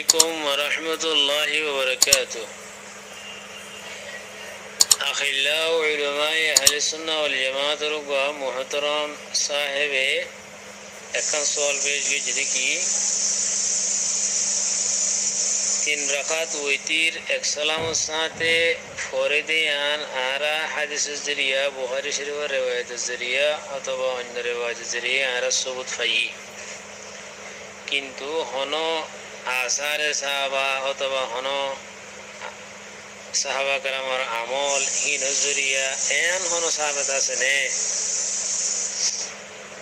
عليكم ورحمة الله وبركاته. أخلاء علماء أهل السنة والجماعة رقوا محترم صاحب اکن سوال پیش گئی جدی کی 3 رکعت ویتیر ایک سلام الساعت فورد آن آرا حدیث الزریعہ بخاری شریف روایت الزریعہ অথবা অন্য روایت الزریعہ آرا ثبوت ফাই কিন্তু হনো আসারে সাহাবা অথবা হনো সাহাবা کرامর আমল হিন জরিয়া এন হনো সাহাবাত আছেনে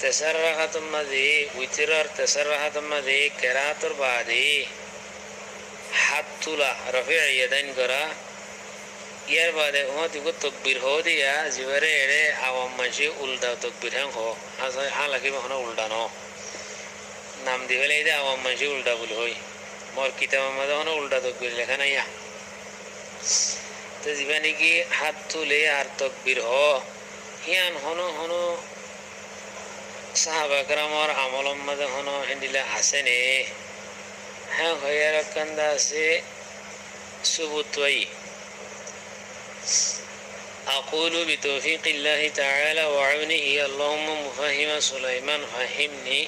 তেসার রাকাতুম মাঝে উইতিরার তেসার রাকাতুম মাঝে কেরাতুর বাদে হাত তোলা রফিউ ইয়াদাইন করা ইয়ার বাদে ওদিকে তাকবীর হো দিয়া জিবারে এড়ে আওয়াম মাঝে উল্টা তাকবীর হ্যাঁ হো আসলে হালাকি হনো উল্টানো নাম দি হলে দে আওয়াম মাঝে উল্টা বল হই মোর কিতাবের মধ্যে হনো উল্টা তাকবীর লেখা নাই তো জীবনে কি হাত তুলে আর তাকবীর হ হিয়ান হনো হনো সাহাবা کرامর আমলম মধ্যে হনো হিন্দিলা আসেনে হ্যাঁ হইয়ার কান্দা আছে সুবুত ওই أقول بتوفيق الله تعالى وعونه اللهم مفهم سليمان فهمني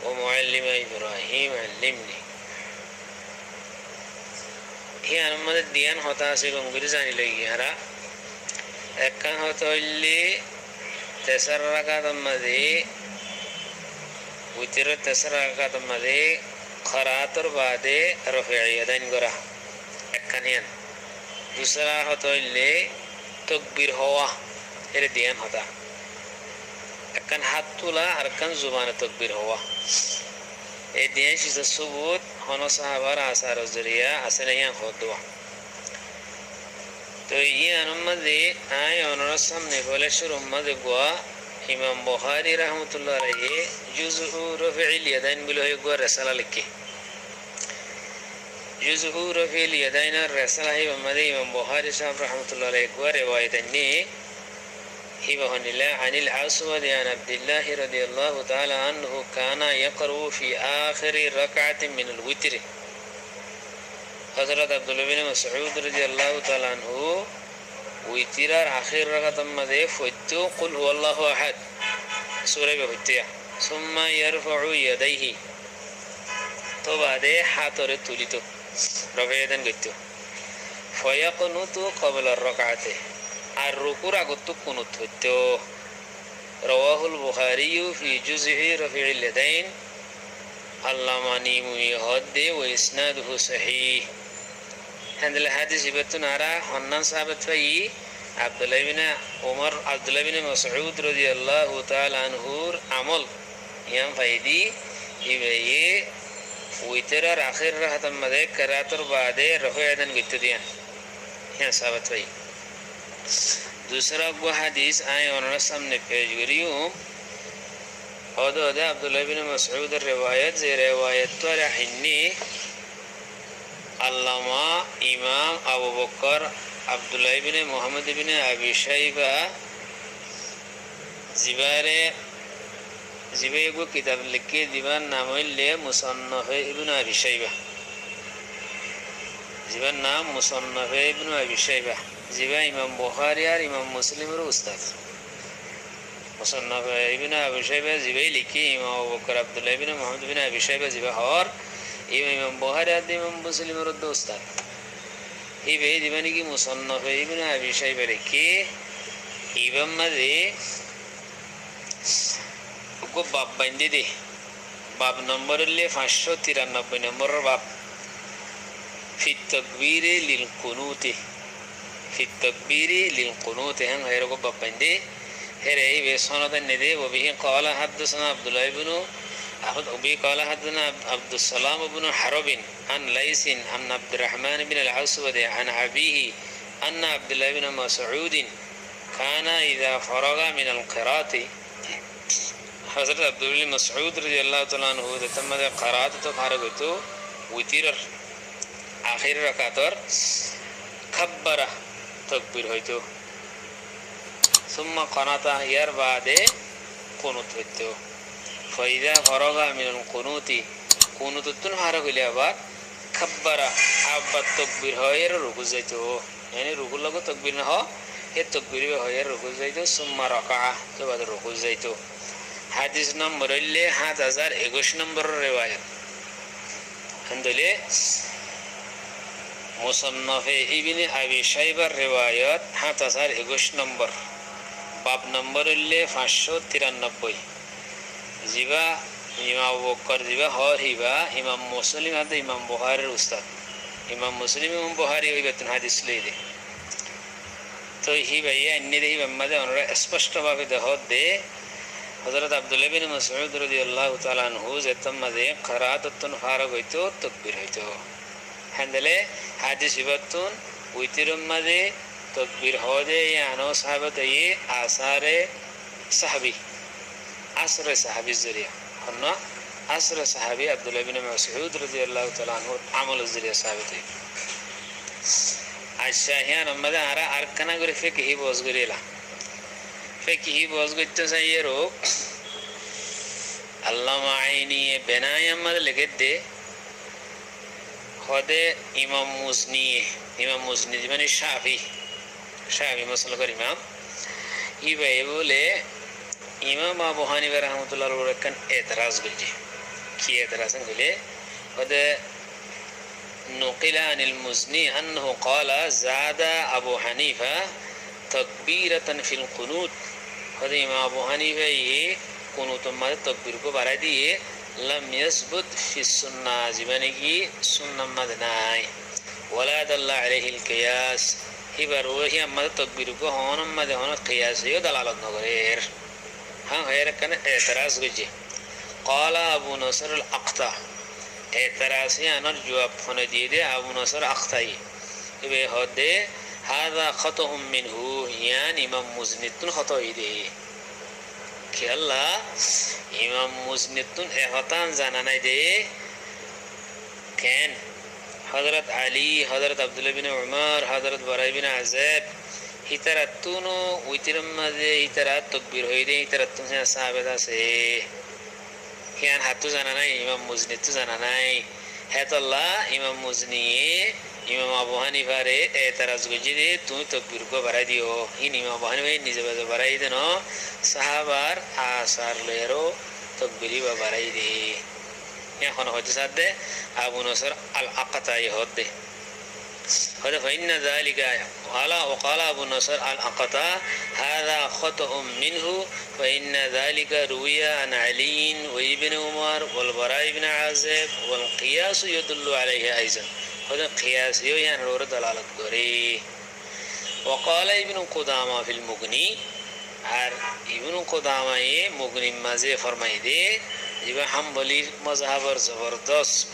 ومعلم إبراهيم علمني هي أنا الديان هتا سيكون غريزاني لغي هرا أكان هتا اللي تسرق دمدي وتر تسرق دمدي خراتر بعده رفع يدين غرا أكان هين دوسرا هتا اللي تكبير هوا هذا ديان هتا أكان حتولا أركان زبان تكبير هوا الديان شيء الثبوت هنا صحابة آثار الزريعة أصليا خدوا تو یہ انمدی آئے انرسم نفلش رمد گوا امام بخاری رحمت اللہ علیہ جزء رفع الیدین بلوہ گوا رسالہ لکھے جزء رفع الیدین رسالہ ہی بمدی امام بخاری صاحب رحمت اللہ علیہ گوا روایتنی ہی بہن اللہ عن العصود عن عبد الله رضی اللہ تعالی عنہ كان يقرأ في آخر ركعة من الوتر حضرت عبداللہ بن مسعود رضی اللہ تعالی عنہ ویتیرار آخر رکعت مدے فوتو قل هو اللہ احد سورہ بفتیا ثم يرفع يديه تو بعدے ہاتھ تولی تو رفع یدن گتو فیقنوت قبل الرکعت الرکوع আগত কুনুত হইতো رواه البخاري في جزء رفع اليدين علماني ميهد وإسناده صحيح هذا الحديث يبتون على حنان صاحبت في عبد الله بن عمر عبد الله بن مسعود رضي الله تعالى عنه عمل يام فايدي يبي ويتر آخر ركعت مدة كراتر بعد رفع يدين قتديان يام صاحبت في दूसरा वो हदीस आए और सामने पेश करियो और عبدالله بن مسعود الرواية زي رواية طارح إني علامة إمام أبو بكر عبدالله بن محمد بن أبي شيبة زبارة کو کتاب لکھے دیوان نام لے مصنف ابن أبي شيبة زبان نام مصنف ابن أبي شيبة زبا امام بخاری اور امام مسلم رو استاد مصنف ابن ابی شیبہ زبا لکھی امام ابو بکر عبداللہ ابن محمد بن ابی شیبہ زبا اور امام بخاری اور امام مسلم رو دو استاد یہ بھی دیوانی کی مصنف ابن ابی شیبہ لکھی ابن مدے کو باب بندی دے باب نمبر لے 593 نمبر باب فی التکبیر للقنوت في التكبير للقنوت هم غيره بابندي هري بسنة الندي وبه قال حدثنا عبد الله بن أحد أبي قال حدثنا عبد السلام بن حرب عن ليس عن عبد الرحمن بن العصود عن أبيه أن عبد الله بن مسعود كان إذا فرغ من القراءة حضرت عبد الله بن مسعود رضي الله تعالى عنه تم قراءة تفارغته وتير آخر ركعتور كبر تكبير هيتو ثم قنط ير بعد قنوت هيتو فإذا فرغ من القنوت قنوت تنهار إلى بعد খাব্বারা আব্বা তকবির হয় এর রুকু যাইতো মানে রুকুর লগে তকবির না হ এ তকবির হয় এর রুকু যাইতো সুম্মা রাকা তো বাদ রুকু যাইতো হাদিস নম্বর হইলে 7021 নম্বরের রিওয়ায়াত আন্দলে মুসান্নাফে ইবনে আবি শাইবার রিওয়ায়াত 7021 নম্বর বাব নম্বর হইলে 593 জিবা ইমাম আবু বকর জিবা হর হিবা ইমাম মুসলিম হাতে ইমাম বুখারীর উস্তাদ ইমাম মুসলিম ইমাম বুখারী ওই বেতন হাদিস লইলে তো হিবা ইন্নি দেহি বাম্মাদে ওনারা স্পষ্টভাবে দেহ দে হযরত আব্দুল্লাহ বিন মাসউদ রাদিয়াল্লাহু তাআলা আনহু যেতমাদে কিরাআতুন ফারাগ হইতো তাকবীর হইতো হান্দালে হাদিস ইবাতুন উইতিরমাদে তাকবীর হদে ইয়ানো সাহাবাতে আসারে সাহাবী আসরে সাহাবী জরিয়া হন্না আসরে সাহাবী আব্দুল্লাহ বিন মাসউদ রাদিয়াল্লাহু তাআলা আনহু আমল জরিয়া সাহাবতে আচ্ছা হিয়ান আমাদে আরা আরকানা করে ফিকহি বজ গরিলা ফিকহি বজ গইতে চাইয়েরো আল্লামা আইনি বেনায় আমাদে লিখে দে হদে ইমাম মুজনি মানে শাফি মাসলাকের ইমাম ইবাই বলে ইমাম আবু হানিফা রাহমাতুল্লাহ আলাইহি রাকান এতরাজ করছে কি এতরাজ বলে হদে نقل عن المزني أنه قال زاد أبو حنيفة تكبيرة في القنوت هذا إمام أبو حنيفة قنوت ما تكبير کو برا دیے لم يثبت في السنة زمانه سنة مدناي ولا دل عليه القياس هي بروه ما تكبير کو هون ما ده هون قياس يو دلالت نغير ها غير كان اعتراض گجي قال أبو نصر الأقطع اعتراضی آنر جواب خونه دیده ابو نصر اخطایی به هده هذا خطأ منه یعنی امام مزنیتون خطایی ده که الله امام مزنیتون احتان زنانه ده کن حضرت علی حضرت عبدالله بن عمر حضرت برای بن عزب هیتراتونو ویترمده هیترات تکبیر هایده هیتراتون سے صحابه سے হিয়ান হাতু জানা নাই ইমাম মুজনি তো জানা নাই হেতাল্লাহ ইমাম মুজনি ইমাম আবু হানিফারে এতরাজ গজি দে তুমি তাকবীর কো বাড়াই দিও হি ইমাম আবু হানিফা নিজে বাড়াই দেন সাহাবার আসার লেরো তাকবীরি বাড়াই দে এখন হচ্ছে সাদে আবু নসর আল আকাতাই হদে هذا فإن ذلك وقال أبو نصر الأقطع هذا خطأ منه فإن ذلك روي عن علي وابن عمر والبراء بن عازب والقياس يدل عليه أيضا هذا قياس يعني رورد دلالة دوري وقال ابن قدامة في المغني ابن قدامة مغني مازه فرمائے دے جب حنبلی مذهب زبردست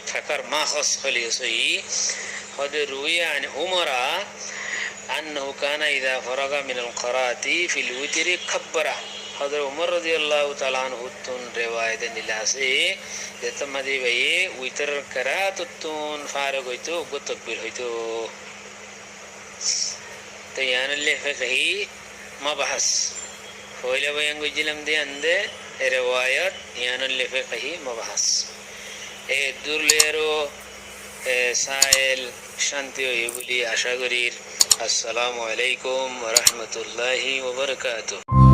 فکر ماخص خلیصی قد روي عن عمر أنه كان إذا فرغ من القراءة في الوتر كبر حضر عمر رضي الله تعالى عنه تون رواية نلاسي يتمدي بي وتر قراءة تون فارغ هيتو تكبير هيتو تيان اللي فقهي مبحث فويلا بيان جلم دي عنده روايات يان اللي فقهي مبحث دور ليرو সাইল শান্তি ও এগুলি আশা করি। আসসালামু আলাইকুম ওয়া রাহমাতুল্লাহি ওয়া বারাকাতুহু।